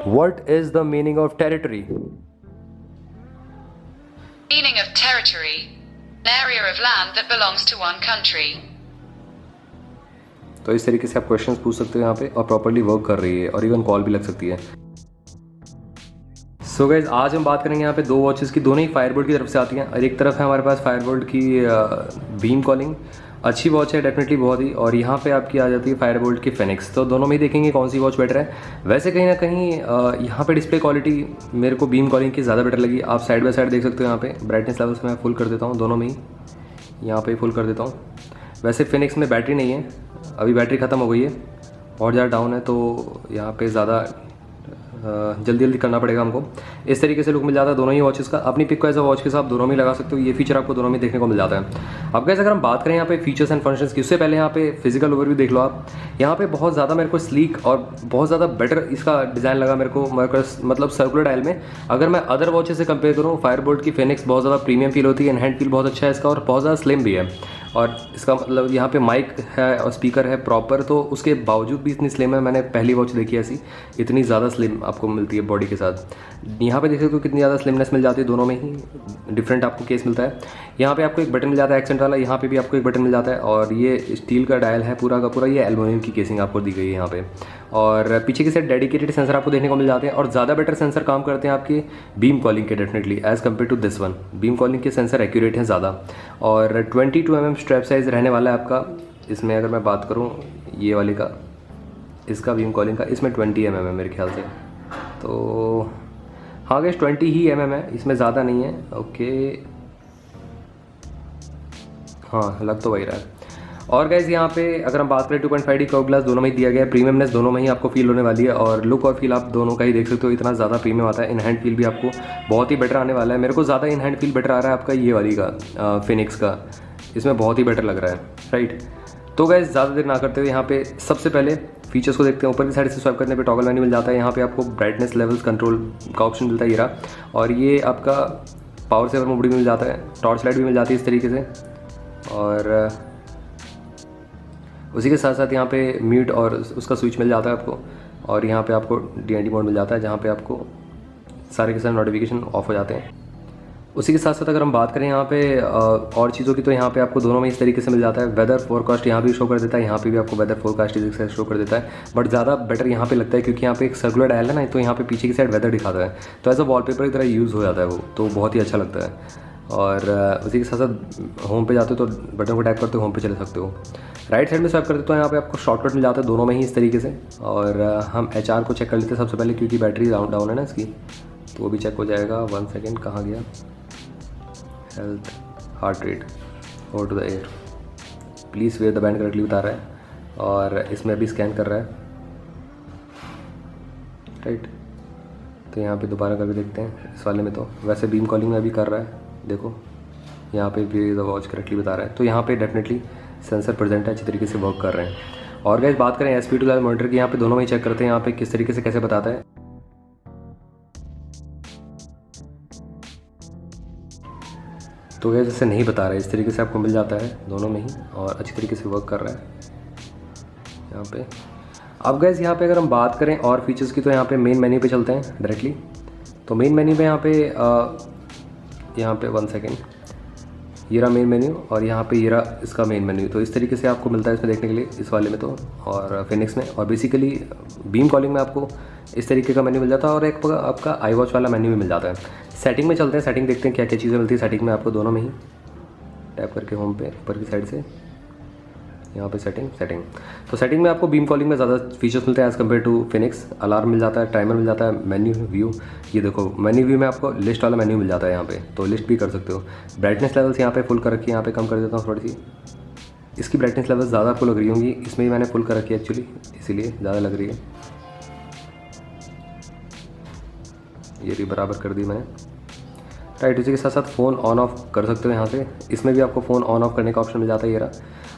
What is the meaning of territory? Meaning of territory, an area of land that belongs to one country. तो इस तरीके से आप questions पूछ सकते हो यहाँ पे और प्रॉपर्ली वर्क कर रही है और इवन कॉल भी लग सकती है। सो गाइज आज हम बात करेंगे यहाँ पे दो वॉचेस की, दोनों ही फायरबोल्ट की तरफ से आती हैं और एक तरफ है हमारे पास फायरबोल्ट की बीम कॉलिंग, अच्छी वॉच है डेफिनेटली बहुत ही, और यहाँ पे आपकी आ जाती है फायरबोल्ट की फेनिक्स। तो दोनों में ही देखेंगे कौन सी वॉच बेटर है। वैसे कहीं ना कहीं यहाँ पे डिस्प्ले क्वालिटी मेरे को बीम कॉलिंग की ज़्यादा बेटर लगी। आप साइड बाय साइड देख सकते हो, यहाँ पे ब्राइटनेस लेवल्स मैं फुल कर देता हूँ दोनों में ही, यहाँ पे फुल कर देता हूँ। वैसे फिनिक्स में बैटरी नहीं है, अभी बैटरी ख़त्म हो गई है, बहुत ज़्यादा डाउन है, तो यहाँ पे ज़्यादा जल्दी जल्दी करना पड़ेगा हमको। इस तरीके से लुक मिल जाता है दोनों ही वॉचेस का। अपनी पिक को एज अ वॉच के हिसाब दोनों में लगा सकते हो, ये फीचर आपको दोनों में देखने को मिल जाता है। अब कैसे अगर हम बात करें यहाँ पे फीचर्स एंड फंक्शंस की, उससे पहले यहाँ पे फिजिकल ओवरव्यू देख लो आप। यहाँ पे बहुत ज़्यादा मेरे को स्लीक और बहुत ज़्यादा बेटर इसका डिज़ाइन लगा मेरे को मतलब सर्कुलर डायल में। अगर मैं अदर वॉचेस से कंपेयर करूँ, फायरबोल्ट की फेनिक्स बहुत ज़्यादा प्रीमियम फील होती है, हैंड फील बहुत अच्छा है इसका और बहुत ज़्यादा स्लिम भी है। और इसका मतलब यहाँ पे माइक है और स्पीकर है प्रॉपर, तो उसके बावजूद भी इतनी स्लिम है। मैंने पहली वॉच देखी ऐसी, इतनी ज़्यादा स्लिम आपको मिलती है बॉडी के साथ। यहाँ पे देख सकते हो कितनी ज़्यादा स्लिमनेस मिल जाती है, दोनों में ही डिफरेंट आपको केस मिलता है। यहाँ पे आपको एक बटन मिल जाता है एक्सेंट वाला, यहाँ पे भी आपको एक बटन मिल जाता है, और ये स्टील का डायल है पूरा का पूरा, ये एल्युमिनियम की केसिंग आपको दी गई है यहाँ पे। और पीछे की साइड डेडिकेटेड सेंसर आपको देखने को मिल जाते हैं और ज़्यादा बेटर सेंसर काम करते हैं आपके बीम कॉलिंग के definitely as compare to this one. Beam calling के सेंसर एक्यूरेट हैं ज़्यादा, और 22 mm स्ट्रैप साइज़ रहने वाला है आपका इसमें। अगर मैं बात करूँ ये वाले का, इसका बीम कॉलिंग का, इसमें 20 mm है मेरे ख्याल से। तो हाँ गैस 20 ही mm है, इसमें ज़्यादा नहीं है। ओके हाँ लग तो वही रहा है। और गाइज यहाँ पे अगर हम बात करें 2.5D कर्व ग्लास दोनों में ही दिया गया है, प्रीमियमनेस दोनों में ही आपको फील होने वाली है, और लुक और फील आप दोनों का ही देख सकते हो, इतना ज़्यादा प्रीमियम आता है। इन हैंड फील भी आपको बहुत ही बेटर आने वाला है। मेरे को ज़्यादा इन हैंड फील बेटर आ रहा है आपका ये वाली का फिनिक्स का, इसमें बहुत ही बेटर लग रहा है राइट। तो गाइज ज़्यादा देर ना करते हुए यहाँ पे सबसे पहले फीचर्स को देखते हैं। ऊपर की साइड से स्वाइप करने पे टॉगल मेन्यू मिल जाता है, यहाँ पे आपको ब्राइटनेस लेवल्स कंट्रोल का ऑप्शन मिलता है ये रहा, और ये आपका पावर सेवर मोड भी मिल जाता है, टॉर्च लाइट भी मिल जाती है इस तरीके से। और उसी के साथ साथ यहाँ पे म्यूट और उसका स्विच मिल जाता है आपको, और यहाँ पे आपको DND मोड मिल जाता है, जहाँ पे आपको सारे के सारे नोटिफिकेशन ऑफ हो जाते हैं। उसी के साथ साथ अगर हम बात करें यहाँ पे और चीज़ों की, तो यहाँ पे आपको दोनों में इस तरीके से मिल जाता है। वेदर फोरकास्ट यहाँ भी शो कर देता है, यहाँ पे भी आपको वेदर फोरकास्ट इस शो कर देता है, बट ज़्यादा बेटर यहाँ पे लगता है क्योंकि यहाँ पे एक सर्कुलर डायल है ना, तो यहाँ पे पीछे की साइड वेदर दिखाता है, तो एज अ वॉलपेपर की तरह यूज़ हो जाता है वो, तो बहुत ही अच्छा लगता है। और उसी के साथ साथ होम पे जाते हो तो बटन को टैप करते हो होम पे चले सकते हो। राइट साइड में स्वाइप करते तो यहाँ पे आपको शॉर्टकट मिल जाता है दोनों में ही इस तरीके से। और हम HR को चेक कर लेते हैं सबसे पहले, क्योंकि बैटरी डाउन है ना इसकी, तो वो भी चेक हो जाएगा। 1 सेकेंड, कहाँ गया, health, heart rate, over to the air, please where the band correctly बता रहा है, और इसमें अभी स्कैन कर रहा है राइट। तो यहाँ पे दोबारा करके देखते हैं इस वाले में, तो वैसे बीम कॉलिंग में भी कर रहा है, देखो यहाँ पे भी द वॉच करेक्टली बता रहा है, तो यहाँ पे डेफिनेटली सेंसर प्रेजेंट है, अच्छी तरीके से वर्क कर रहे हैं। और गाइस बात करें SP2 मॉनिटर की, यहाँ पे दोनों में ही चेक करते हैं यहाँ पे किस तरीके से कैसे बताता है। तो गाइस जैसे नहीं बता रहा है, इस तरीके से आपको मिल जाता है दोनों में ही, और अच्छी तरीके से वर्क कर रहा है यहाँ पे। अब गाइस यहाँ पे अगर हम बात करें और फीचर्स की, तो यहाँ पे मेन मेन्यू पे चलते हैं डायरेक्टली। तो मेन मेन्यू पे यहाँ पे 1 सेकेंड, ये रहा मेन मेन्यू, और यहाँ पे ये रहा इसका मेन मेन्यू। तो इस तरीके से आपको मिलता है इसमें देखने के लिए, इस वाले में तो, और फिनिक्स में। और बेसिकली बीम कॉलिंग में आपको इस तरीके का मेन्यू मिल जाता है, और एक आपका आई वॉच वाला मेन्यू भी मिल जाता है। सेटिंग में चलते हैं, सेटिंग देखते हैं क्या क्या चीज़ें मिलती है सेटिंग में आपको दोनों में ही। टैप करके होम पे ऊपर की साइड से यहाँ पे सेटिंग, तो सेटिंग में आपको बीम कॉलिंग में ज़्यादा फीचर्स मिलते हैं as compare to Phoenix. Alarm मिल जाता है, टाइमर मिल जाता है, मेन्यू व्यू, ये देखो मेन्यू व्यू में आपको लिस्ट वाला मेन्यू मिल जाता है यहाँ पे, तो लिस्ट भी कर सकते हो। ब्राइटनेस लेवल्स यहाँ पे फुल कर रखी है, यहाँ पे कम कर देता हूँ थोड़ी सी, इसकी ब्राइटनेस लेवल्स ज़्यादा आपको लग रही होंगी, इसमें भी मैंने फुल कर रखी है एक्चुअली, इसीलिए ज़्यादा लग रही है। ये भी बराबर कर दी मैंने राइट। उसी के साथ साथ फ़ोन ऑन ऑफ कर सकते हो यहाँ से, इसमें भी आपको फ़ोन ऑन ऑफ करने का ऑप्शन मिल जाता है ये रहा।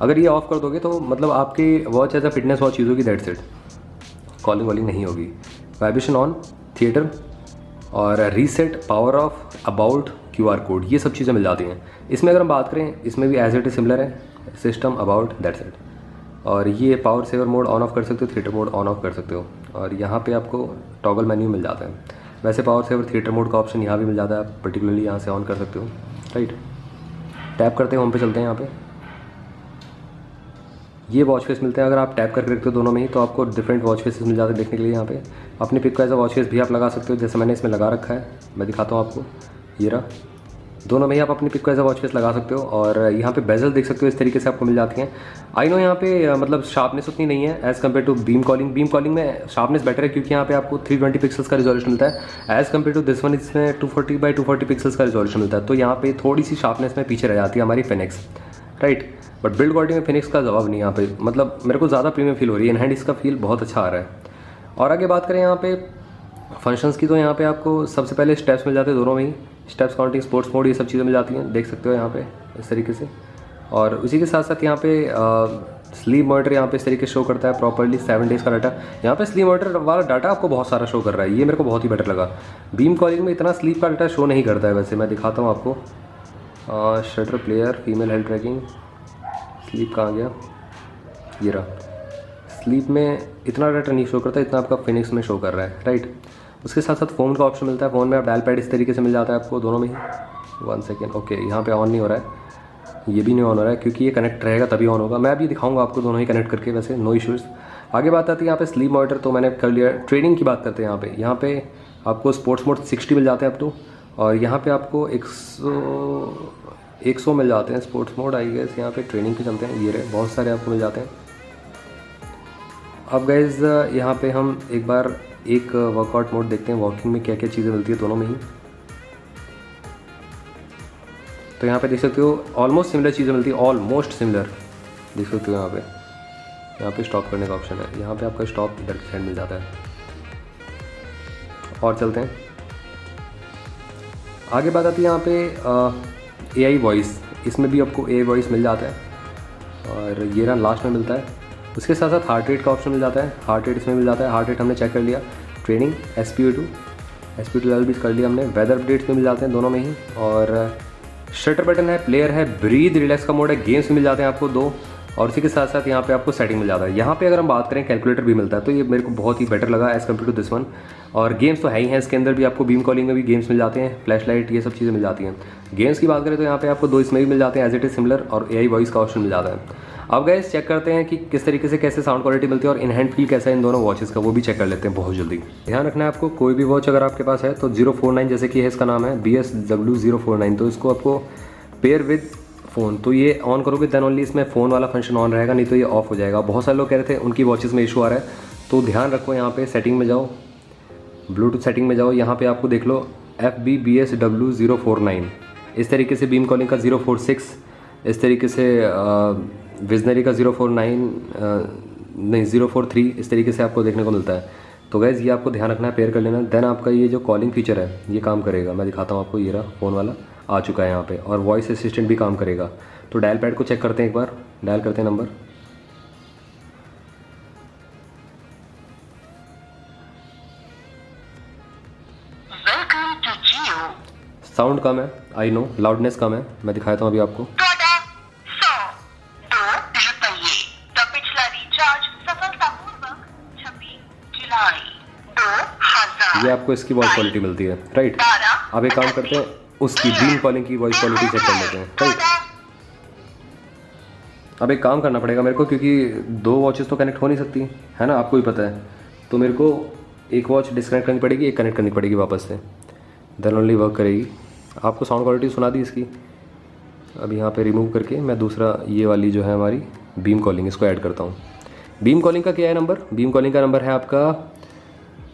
अगर ये ऑफ कर दोगे तो मतलब आपकी watch as a fitness watch use होगी, दैट्स इट, कॉलिंग वॉलिंग नहीं होगी। वाइब्रेशन ऑन, थिएटर, और reset, power off, about, QR code, ये सब चीज़ें मिल जाती हैं इसमें। अगर हम बात करें इसमें भी एज इट इज सिमिलर है, सिस्टम, अबाउट, दैट्स इट। और ये power saver mode on off कर सकते हो, थिएटर मोड ऑन ऑफ कर सकते हो। और यहाँ पे आपको टॉगल मेन्यू मिल जाता है। वैसे पावर सेवर थिएटर मोड का ऑप्शन यहाँ भी मिल जाता है, आप पर्टिकुलरली यहाँ से ऑन कर सकते हो, राइट। टैप करते हैं, होम पे चलते हैं। यहाँ पे ये वॉच फेस मिलते हैं, अगर आप टैप करके रखते हो दोनों में ही तो आपको डिफरेंट वॉच फेसेस मिल जाते हैं देखने के लिए। यहाँ पे अपनी पिक का एज अ वॉच फेस भी आप लगा सकते हो, जैसे मैंने इसमें लगा रखा है, मैं दिखाता हूँ आपको। ये रहा, दोनों में ही आप अपनी पिक का एज अ वॉच फेस लगा सकते हो। और यहाँ पे बेजल देख सकते हो, इस तरीके से आपको मिल जाती हैं। आई नो यहाँ पे मतलब शार्पनेस उतनी नहीं है as compare to beam calling. Beam calling में शार्पनेस बेटर है क्योंकि यहाँ पे आपको 320 पिक्सल्स का रिजोल्यूशन मिलता है, as compare to this one इसमें 240x240 पिक्सल्स का रिजोल्यूशन मिलता है। तो यहाँ पे थोड़ी सी शार्पनेस में पीछे रह जाती है हमारी Phoenix, right. But build quality में फिनिक्स का जवाब नहीं यहाँ पे, मतलब मेरे को ज़्यादा प्रीमियम फील हो रही है। इन हैंड इसका फील बहुत अच्छा आ रहा है। और आगे बात करें यहाँ पे फंक्शंस की, तो यहाँ पे आपको सबसे पहले स्टेप्स मिल जाते हैं दोनों में ही, स्टेप्स काउंटिंग, स्पोर्ट्स मोड, ये सब चीज़ें मिल जाती हैं, देख सकते हो यहाँ पे इस तरीके से। और उसी के साथ साथ यहाँ पे स्लीप मॉनिटर यहाँ पे इस तरीके से शो करता है प्रॉपर्ली 7 डेज़ का डाटा। यहाँ पे स्लीप मॉनिटर वाला डाटा आपको बहुत सारा शो कर रहा है, ये मेरे को बहुत ही बेटर लगा। बीम कॉलिंग में इतना स्लीप का डाटा शो नहीं करता है। वैसे मैं दिखाता हूँ आपको, shutter player, female health trekking, sleep कहाँ गया, ये रहा। स्लीप में इतना डाटा नहीं शो करता, इतना आपका फिनिक्स में शो कर रहा है, राइट। उसके साथ साथ फ़ोन का ऑप्शन मिलता है, फ़ोन में आप डायल पैड इस तरीके से मिल जाता है आपको दोनों में ही। 1 सेकेंड, ओके, यहाँ पे ऑन नहीं हो रहा है, ये भी नहीं ऑन हो रहा है क्योंकि ये कनेक्ट रहेगा तभी ऑन होगा। मैं अभी दिखाऊंगा आपको दोनों ही कनेक्ट करके, वैसे नो इश्यूज़। आगे बात आती है यहाँ पे स्लीप मॉनिटर, तो मैंने कर लिया। ट्रेनिंग की बात करते हैं यहाँ पे आपको स्पोर्ट्स मोड 60 मिल जाते हैं अप टू, और यहाँ पे आपको 100 मिल जाते हैं स्पोर्ट्स मोड। आई गेस यहाँ पे ट्रेनिंग के चलते हैं, ये रहे, बहुत सारे आपको मिल जाते हैं। अब गाइज यहाँ पे हम एक बार एक वर्कआउट मोड देखते हैं, वॉकिंग में क्या क्या चीज़ें मिलती है दोनों में ही। तो यहाँ पे देख सकते हो ऑलमोस्ट सिमिलर चीज़ें मिलती है, ऑलमोस्ट सिमिलर देख सकते हो। यहाँ पे स्टॉप करने का ऑप्शन है, यहाँ पे आपका स्टॉप इधर की साइड मिल जाता है। और चलते हैं आगे, बात आती है यहाँ पे AI वॉइस, इसमें भी आपको AI वॉइस मिल जाता है, और ये रहा लास्ट में मिलता है। उसके साथ साथ हार्ट रेट का ऑप्शन मिल जाता है, हार्ट रेट इसमें मिल जाता है, हार्ट रेट हमने चेक कर लिया। ट्रेनिंग, SpO2 लेवल भी कर लिया हमने। वेदर अपडेट्स में मिल जाते हैं दोनों में ही, और शटर बटन है, प्लेयर है, ब्रीद, रिलैक्स का मोड है, गेम्स में मिल जाते हैं आपको 2, और इसी के साथ साथ यहाँ पे आपको सेटिंग मिल जाता है। यहाँ पे अगर हम बात करें कैलकुलेटर भी मिलता है, तो ये मेरे को बहुत ही बेटर लगा as compare to this one. और गेम्स तो है ही हैं, इसके अंदर भी आपको बीम कॉलिंग में भी गेम्स मिल जाते हैं, फ्लैश लाइट, ये सब चीज़ें मिल जाती हैं। गेम्स की बात करें तो यहाँ पे आपको 2 इसमें भी मिल जाते हैं, एज इट इज़ सिमिलर, और AI वॉइस का ऑप्शन मिल जाता है। अब गाइस चेक करते हैं कि किस तरीके से कैसे साउंड क्वालिटी मिलती है और इन हैंड फील कैसा है इन दोनों वॉचेस का, वो भी चेक कर लेते हैं बहुत जल्दी। ध्यान रखना है आपको, कोई भी वॉच अगर आपके पास है तो 049 जैसे कि है, इसका नाम है BSW 049, तो इसको आपको पेयर विद फ़ोन, तो ये ऑन करोगे देन ओनली इसमें फ़ोन वाला फंक्शन ऑन रहेगा, नहीं तो ये ऑफ हो जाएगा। बहुत सारे लोग कह रहे थे उनकी वॉचेस में इशू आ रहा है, तो ध्यान रखो। यहाँ पे सेटिंग में जाओ, ब्लूटूथ सेटिंग में जाओ, यहाँ पे आपको देख लो FB-BSW 049, इस तरीके से बीम कॉलिंग का 046, इस तरीके से विजनरी का 043, इस तरीके से आपको देखने को मिलता है। तो गैस ये आपको ध्यान रखना है, पेयर कर लेना, देन आपका ये जो कॉलिंग फीचर है ये काम करेगा। मैं दिखाता हूँ आपको, ये रहा फ़ोन वाला आ चुका है यहाँ पे, और वॉइस असिस्टेंट भी काम करेगा। तो डायल पैड को चेक करते हैं, एक बार डायल करते हैं नंबर, साउंड कम है, आई नो, लाउडनेस कम है, मैं दिखाता हूँ अभी आपको। ये आपको इसकी वॉइस क्वालिटी मिलती है, राइट। अब एक काम करते हैं, उसकी बीम कॉलिंग की वॉइस क्वालिटी चेक कर लेते हैं, राइट। अब एक काम करना पड़ेगा मेरे को, क्योंकि 2 वॉचेस तो कनेक्ट हो नहीं सकती है ना, आपको भी पता है। तो मेरे को एक वॉच डिस्कनेक्ट करनी पड़ेगी, एक कनेक्ट करनी पड़ेगी वापस से, देन ओनली वर्क करेगी। आपको साउंड क्वालिटी सुना दी इसकी। अब यहाँ पे रिमूव करके मैं दूसरा ये वाली जो है हमारी बीम कॉलिंग, इसको ऐड करता हूँ। बीम कॉलिंग का क्या है नंबर, बीम कॉलिंग का नंबर है आपका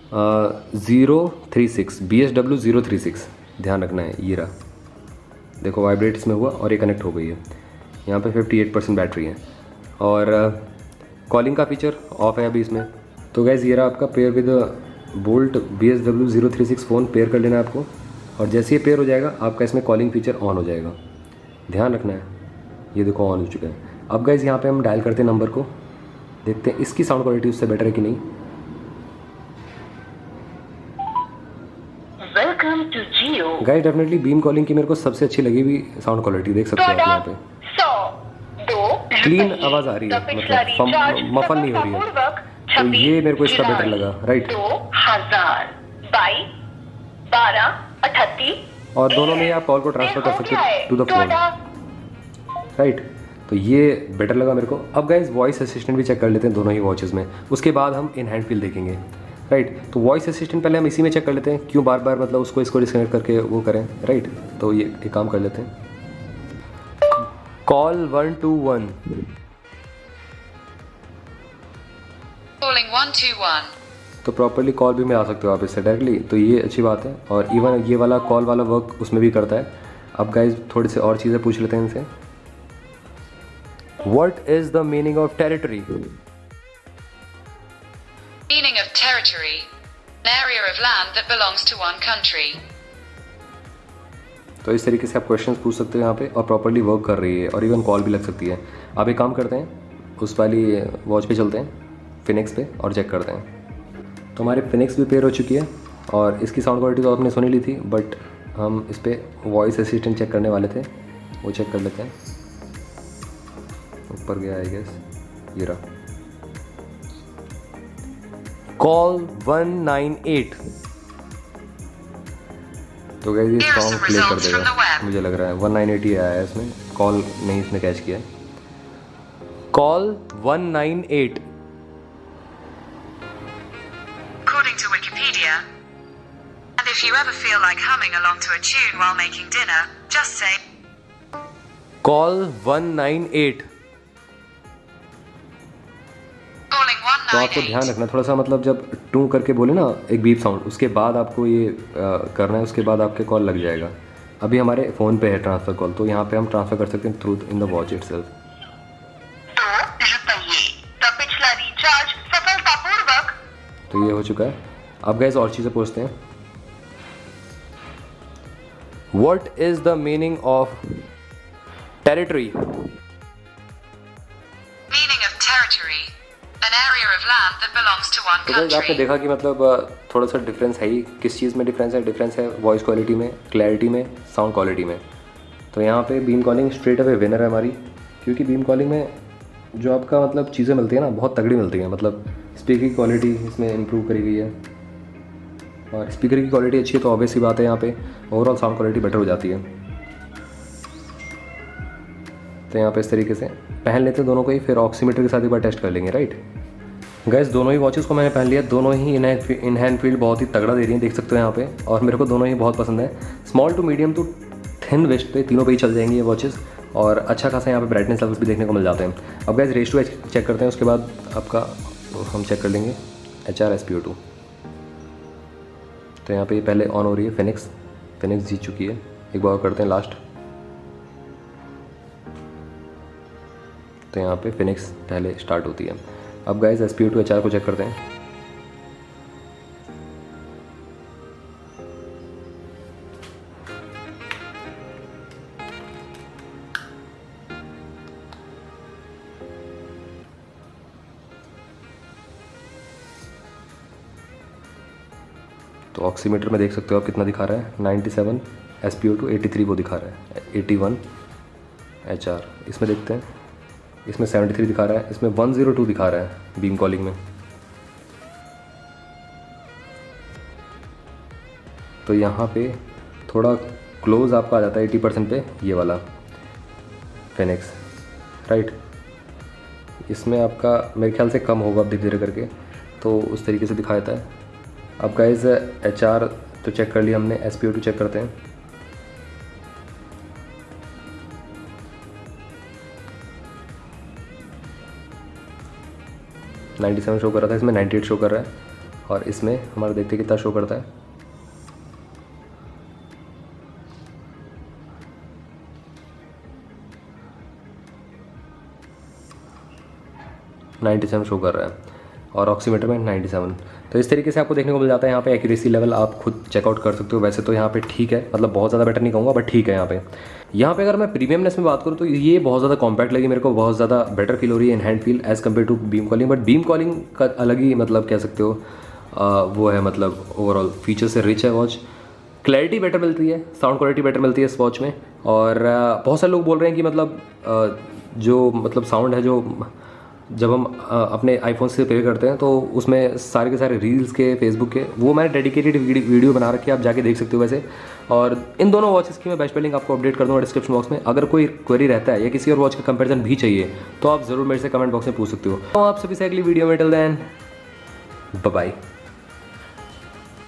036, BSW 036, ध्यान रखना है। ये रहा, देखो वाइब्रेट इसमें हुआ और ये कनेक्ट हो गई है। यहाँ पे 58% बैटरी है, और कॉलिंग का फीचर ऑफ है अभी इसमें। तो गैस ये रहा आपका pair with bolt BSW 036 phone, pair कर लेना है आपको, और जैसे ये पेयर हो जाएगा आपका इसमें कॉलिंग फीचर ऑन हो जाएगा, ध्यान रखना है। ये देखो ऑन हो चुका है। अब गाइस यहाँ पे हम डायल करते हैं नंबर को, देखते हैं इसकी साउंड क्वालिटी उससे बेटर है कि नहीं। गाइस डेफिनेटली बीम कॉलिंग की मेरे को सबसे अच्छी लगी हुई साउंड क्वालिटी, देख सकते हो आप यहाँ पे। क्लीन आवाज़ आ रही है, मतलब मफल नहीं हो रही है, तो ये मेरे को इसका बेटर लगा, राइट। 2022 12:38 और दोनों में आप कॉल को ट्रांसफर कर सकते हो टू द फोन, राइट। तो ये बेटर लगा मेरे को। अब गाइस वॉइस असिस्टेंट भी चेक कर लेते हैं दोनों ही वॉचेस में, उसके बाद हम इन हैंड फील देखेंगे, राइट। तो वॉइस असिस्टेंट पहले हम इसी में चेक कर लेते हैं, क्यों बार बार मतलब उसको इसको डिस्कनेक्ट करके वो करें, राइट। तो ये एक काम कर लेते हैं, कॉल 121, Calling 121. तो प्रॉपरली कॉल भी मिला सकते हो आप इससे डायरेक्टली, तो ये अच्छी बात है। और इवन ये वाला कॉल वाला वर्क उसमें भी करता है। अब गाइज थोड़ी सी और चीज़ें पूछ लेते हैं इनसे। What is the meaning of territory? Meaning of territory. An area of land that belongs to one country. तो इस तरीके से आप क्वेश्चंस पूछ सकते हो यहाँ पे, और प्रॉपरली वर्क कर रही है, और इवन कॉल भी लग सकती है। आप एक काम करते हैं, उस वाली वॉच पे चलते हैं, फिनिक्स पे, और चेक करते हैं। तो हमारे फिनिक्स भी पेयर हो चुकी है, और इसकी साउंड क्वालिटी तो आपने सुनी ली थी, बट हम इस पर वॉइस असिस्टेंट चेक करने वाले थे, वो चेक कर लेते हैं। ऊपर गया आई गेस, ये रहा, कॉल 198। तो गाइस ये सॉन्ग प्ले कर देगा मुझे लग रहा है, 198 ही आया है इसमें, कॉल नहीं इसने कैच किया है। Call 198। According to Wikipedia. And if you ever feel like humming along to a tune while making dinner, just say call 198। calling तो आपको 198. ध्यान रखना थोड़ा सा, मतलब जब टू करके बोले ना एक बीप साउंड, उसके बाद आपको ये करना है, उसके बाद आपके कॉल लग जाएगा। अभी हमारे फ़ोन पे है ट्रांसफ़र कॉल, तो यहाँ पे हम ट्रांसफ़र कर सकते हैं through in the watch itself. तो पिछला रिचार्ज सफलतापूर्वक। तो ये हो चुका है। अब गाइस और चीज़ें पूछते हैं। What is the meaning of territory? Meaning of territory. An area of land that belongs to one तो गाइस आपने country. देखा कि मतलब थोड़ा सा डिफरेंस है ही। किस चीज़ में डिफरेंस है? डिफरेंस है वॉइस क्वालिटी में, क्लैरिटी में, साउंड क्वालिटी में। तो यहाँ पे beam calling straight away winner है हमारी, क्योंकि बीम कॉलिंग में जो आपका मतलब चीज़ें मिलती है ना, बहुत तगड़ी मिलती हैं। मतलब स्पीकर की क्वालिटी इसमें इम्प्रूव करी गई है, और स्पीकर की क्वालिटी अच्छी है तो ऑब्वियस सी बात है यहाँ पे ओवरऑल साउंड क्वालिटी बेटर हो जाती है। तो यहाँ पे इस तरीके से पहन लेते हैं दोनों को ही, फिर ऑक्सीमीटर के साथ एक बार टेस्ट कर लेंगे, राइट। गैस दोनों ही वॉचेस को मैंने पहन लिया, दोनों ही इन हैंड फील्ड बहुत ही तगड़ा दे रही हैं, देख सकते हो यहाँ पे, और मेरे को दोनों ही बहुत पसंद है। Small to medium to thin waist पे तीनों पे ही चल जाएंगी ये वॉचेस, और अच्छा खासा यहाँ पे ब्राइटनेस लेवल भी देखने को मिल जाते हैं। अब गैस रेस टू चेक करते हैं, उसके बाद आपका हम चेक कर लेंगे HR SPO2। तो यहाँ पे पहले ऑन हो रही है फिनिक्स जीत चुकी है। एक बार करते हैं लास्ट। तो यहाँ पे फिनिक्स पहले स्टार्ट होती है। अब गाइस SPO2 HR को चेक करते हैं। तो ऑक्सीमीटर में देख सकते हो आप कितना दिखा रहा है, 97 SPO2, 83 वो दिखा रहा है, 81 HR। इसमें देखते हैं, इसमें 73 दिखा रहा है, इसमें 102 दिखा रहा है बीम कॉलिंग में। तो यहाँ पे थोड़ा क्लोज आपका आ जाता है 80% पे ये वाला फिनिक्स, राइट। इसमें आपका मेरे ख्याल से कम होगा अब धीरे धीरे करके, तो उस तरीके से दिखा देता है। अब गाइस HR तो चेक कर लिया हमने, SPO2 चेक करते हैं। $97 शो कर रहा था, इसमें 98 शो कर रहा है, और इसमें हमारा देखते हैं कितना शो करता है। $97 शो कर रहा है, और ऑक्सीमीटर में 97। तो इस तरीके से आपको देखने को मिल जाता है। यहाँ पे एक्यूरेसी लेवल आप खुद चेकआउट कर सकते हो। वैसे तो यहाँ पे ठीक है, मतलब बहुत ज़्यादा बेटर नहीं कहूँगा, बट ठीक है। यहाँ पे अगर मैं प्रीमियमनेस में बात करूँ तो ये बहुत ज़्यादा कॉम्पैक्ट लगी मेरे को, बहुत ज़्यादा बेटर फील हो रही है in hand feel as compare to beam calling. But beam calling का अलग ही मतलब कह सकते हो वो है, मतलब ओवरऑल फीचर से रिच है वॉच। क्लैरिटी बेटर मिलती है, साउंड क्वालिटी बेटर मिलती है इस वॉच में। और बहुत सारे लोग बोल रहे हैं कि मतलब जो मतलब साउंड है जो जब हम अपने आईफोन से पे करते हैं तो उसमें सारे के सारे रील्स के, फेसबुक के, वो मैंने डेडिकेटेड वीडियो बना रखी है, आप जाके देख सकते हो वैसे। और इन दोनों वॉचेस की मैं बेस्ट लिंक आपको अपडेट कर दूँगा डिस्क्रिप्शन बॉक्स में। अगर कोई क्वेरी रहता है या किसी और वॉच का कंपैरिजन भी चाहिए तो आप ज़रूर मेरे से कमेंट बॉक्स में पूछ सकते हो। तो आप सभी से अगली वीडियो में, टिल देन बाय बाय।